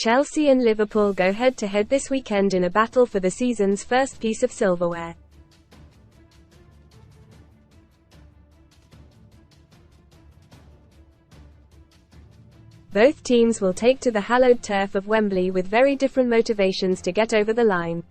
Chelsea and Liverpool go head-to-head this weekend in a battle for the season's first piece of silverware. Both teams will take to the hallowed turf of Wembley with very different motivations to get over the line.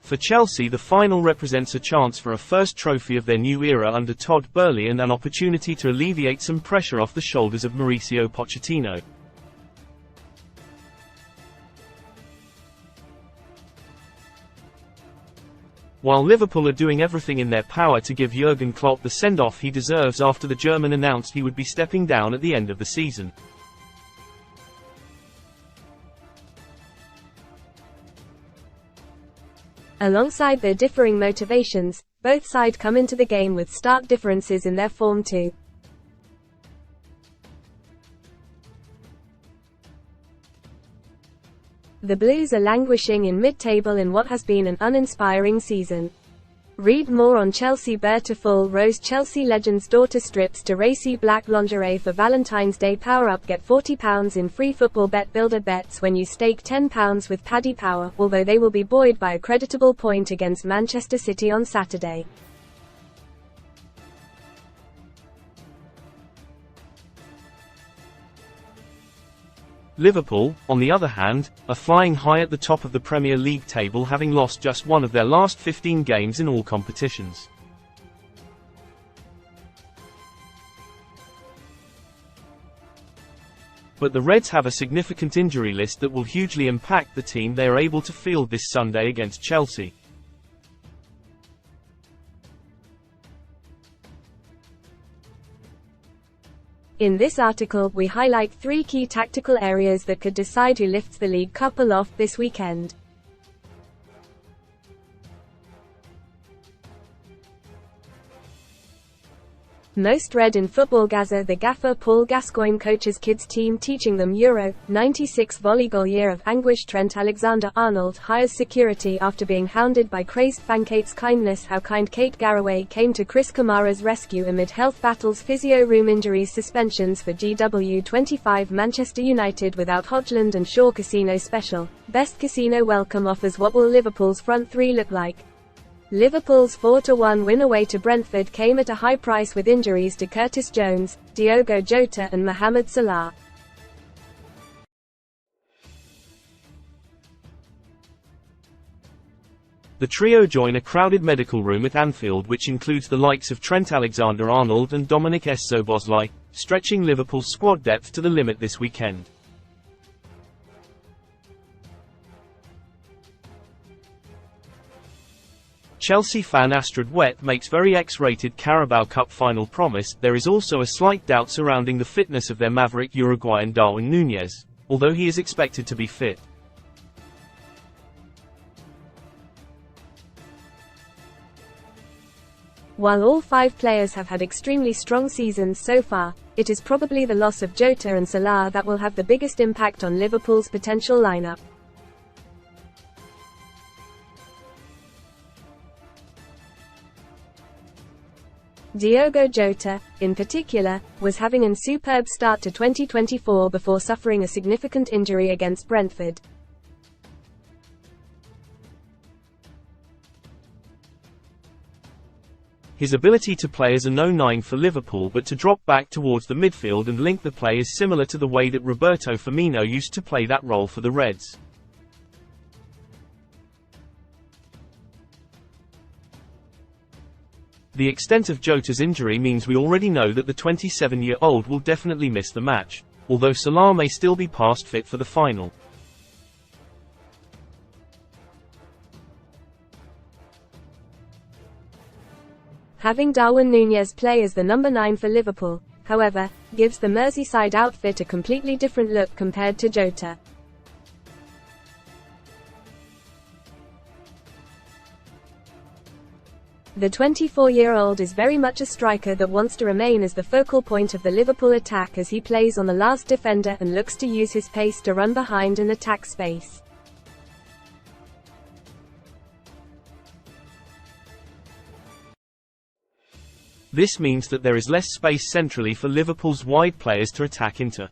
For Chelsea, the final represents a chance for a first trophy of their new era under Todd Boehly and an opportunity to alleviate some pressure off the shoulders of Mauricio Pochettino. While Liverpool are doing everything in their power to give Jurgen Klopp the send-off he deserves after the German announced he would be stepping down at the end of the season. Alongside their differing motivations, both sides come into the game with stark differences in their form too. The Blues are languishing in mid-table in what has been an uninspiring season. Read more on Chelsea. Berta Full Rose Chelsea legend's daughter strips to racy black lingerie for Valentine's Day. Power up, get £40 in free football bet builder bets when you stake £10 with Paddy Power, although they will be buoyed by a creditable point against Manchester City on Saturday. Liverpool, on the other hand, are flying high at the top of the Premier League table, having lost just one of their last 15 games in all competitions. But the Reds have a significant injury list that will hugely impact the team they are able to field this Sunday against Chelsea. In this article, we highlight 3 key tactical areas that could decide who lifts the League Cup aloft this weekend. Most read in Football Gaza, the gaffer Paul Gascoigne coaches kids team teaching them Euro '96 volleyball year of anguish. Trent Alexander-Arnold hires security after being hounded by crazed fan. Kate's kindness, how kind Kate Garraway came to Chris Kamara's rescue amid health battles. Physio room injuries, suspensions for GW25. Manchester United without Hodgland and Shaw. Casino special, best casino welcome offers. What will Liverpool's front three look like? Liverpool's 4-1 win away to Brentford came at a high price with injuries to Curtis Jones, Diogo Jota and Mohamed Salah. The trio join a crowded medical room at Anfield, which includes the likes of Trent Alexander-Arnold and Dominic Szoboszlai, stretching Liverpool's squad depth to the limit this weekend. Chelsea fan Astrid Wett makes very X-rated Carabao Cup final promise. There is also a slight doubt surrounding the fitness of their maverick Uruguayan Darwin Núñez, although he is expected to be fit. While all 5 players have had extremely strong seasons so far, it is probably the loss of Jota and Salah that will have the biggest impact on Liverpool's potential lineup. Diogo Jota, in particular, was having a superb start to 2024 before suffering a significant injury against Brentford. His ability to play as a no-9 for Liverpool but to drop back towards the midfield and link the play is similar to the way that Roberto Firmino used to play that role for the Reds. The extent of Jota's injury means we already know that the 27-year-old will definitely miss the match, although Salah may still be past fit for the final. Having Darwin Núñez play as the number 9 for Liverpool, however, gives the Merseyside outfit a completely different look compared to Jota. The 24-year-old is very much a striker that wants to remain as the focal point of the Liverpool attack as he plays on the last defender and looks to use his pace to run behind and attack space. This means that there is less space centrally for Liverpool's wide players to attack into.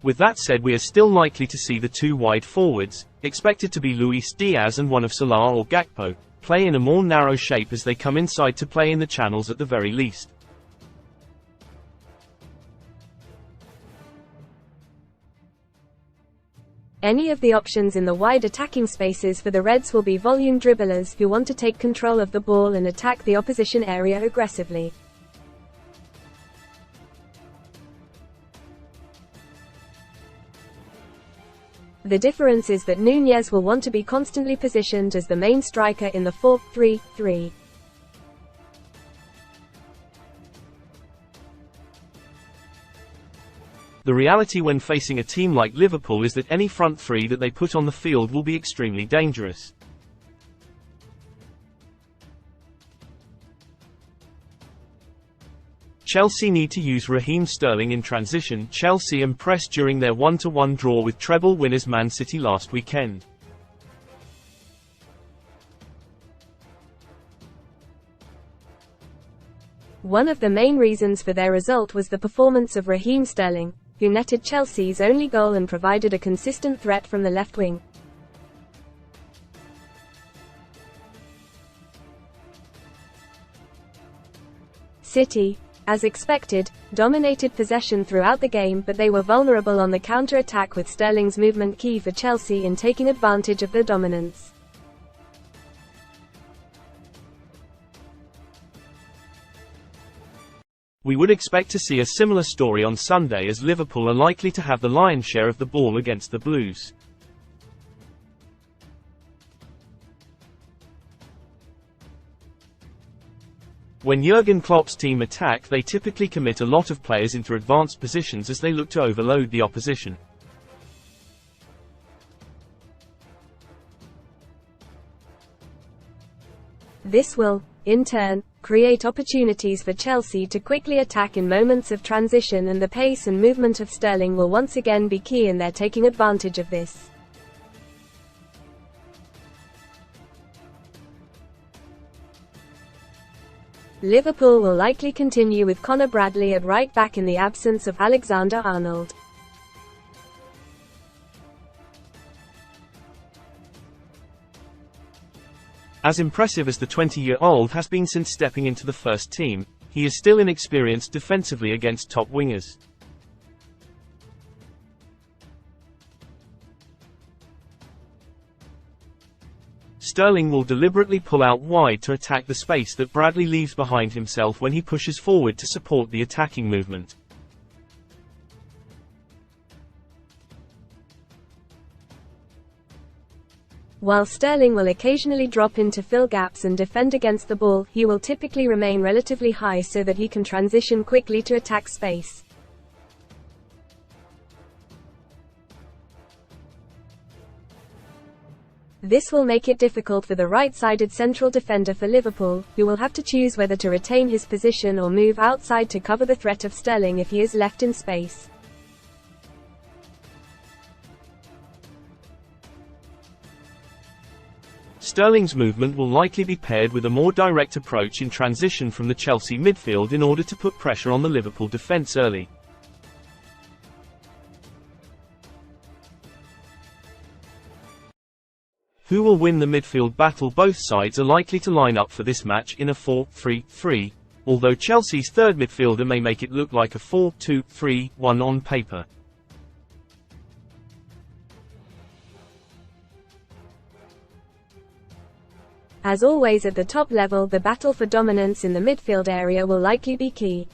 With that said, we are still likely to see the two wide forwards, expected to be Luis Diaz and one of Salah or Gakpo, play in a more narrow shape as they come inside to play in the channels at the very least. Any of the options in the wide attacking spaces for the Reds will be volume dribblers who want to take control of the ball and attack the opposition area aggressively. The difference is that Núñez will want to be constantly positioned as the main striker in the 4-3-3. The reality when facing a team like Liverpool is that any front three that they put on the field will be extremely dangerous. Chelsea need to use Raheem Sterling in transition. Chelsea impressed during their 1-1 draw with treble winners Man City last weekend. One of the main reasons for their result was the performance of Raheem Sterling, who netted Chelsea's only goal and provided a consistent threat from the left wing. City, as expected, dominated possession throughout the game, but they were vulnerable on the counter-attack, with Sterling's movement key for Chelsea in taking advantage of their dominance. We would expect to see a similar story on Sunday, as Liverpool are likely to have the lion's share of the ball against the Blues. When Jurgen Klopp's team attack, they typically commit a lot of players into advanced positions as they look to overload the opposition. This will, in turn, create opportunities for Chelsea to quickly attack in moments of transition, and the pace and movement of Sterling will once again be key in their taking advantage of this. Liverpool will likely continue with Conor Bradley at right back in the absence of Alexander-Arnold. As impressive as the 20-year-old has been since stepping into the first team, he is still inexperienced defensively against top wingers. Sterling will deliberately pull out wide to attack the space that Bradley leaves behind himself when he pushes forward to support the attacking movement. While Sterling will occasionally drop in to fill gaps and defend against the ball, he will typically remain relatively high so that he can transition quickly to attack space. This will make it difficult for the right-sided central defender for Liverpool, who will have to choose whether to retain his position or move outside to cover the threat of Sterling if he is left in space. Sterling's movement will likely be paired with a more direct approach in transition from the Chelsea midfield in order to put pressure on the Liverpool defence early. Who will win the midfield battle? Both sides are likely to line up for this match in a 4-3-3, although Chelsea's third midfielder may make it look like a 4-2-3-1 on paper. As always at the top level, the battle for dominance in the midfield area will likely be key.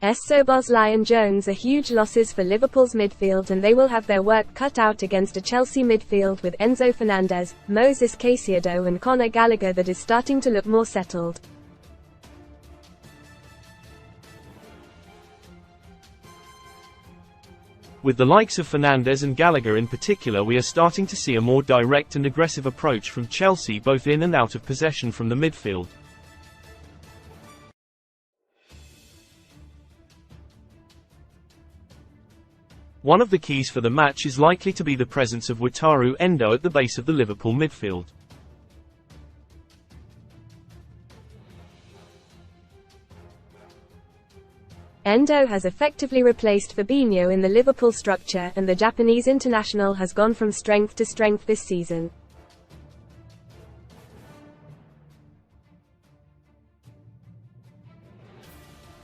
Szoboszlai and Jones are huge losses for Liverpool's midfield, and they will have their work cut out against a Chelsea midfield with Enzo Fernandez, Moses Caicedo and Conor Gallagher that is starting to look more settled. With the likes of Fernandez and Gallagher in particular, we are starting to see a more direct and aggressive approach from Chelsea, both in and out of possession from the midfield. One of the keys for the match is likely to be the presence of Wataru Endo at the base of the Liverpool midfield. Endo has effectively replaced Fabinho in the Liverpool structure, and the Japanese international has gone from strength to strength this season.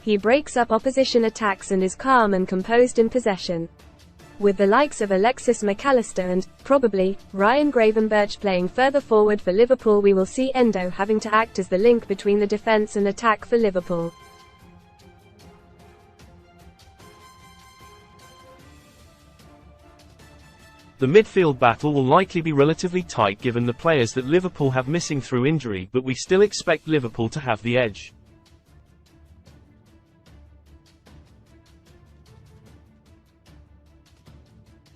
He breaks up opposition attacks and is calm and composed in possession. With the likes of Alexis McAllister and, probably, Ryan Gravenberch playing further forward for Liverpool, we will see Endo having to act as the link between the defence and attack for Liverpool. The midfield battle will likely be relatively tight given the players that Liverpool have missing through injury, but we still expect Liverpool to have the edge.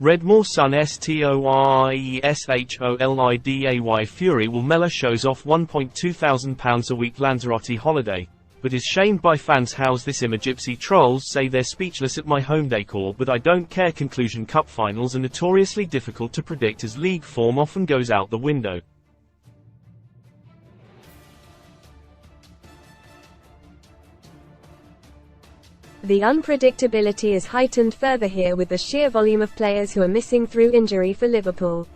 Redmore Sun Storiesholida Fury will Mella shows off £1,200 a week Lanzarote holiday, but is shamed by fans. How's this Gypsy trolls say they're speechless at my home decor, but I don't care. Conclusion: Cup finals are notoriously difficult to predict as league form often goes out the window. The unpredictability is heightened further here with the sheer volume of players who are missing through injury for Liverpool.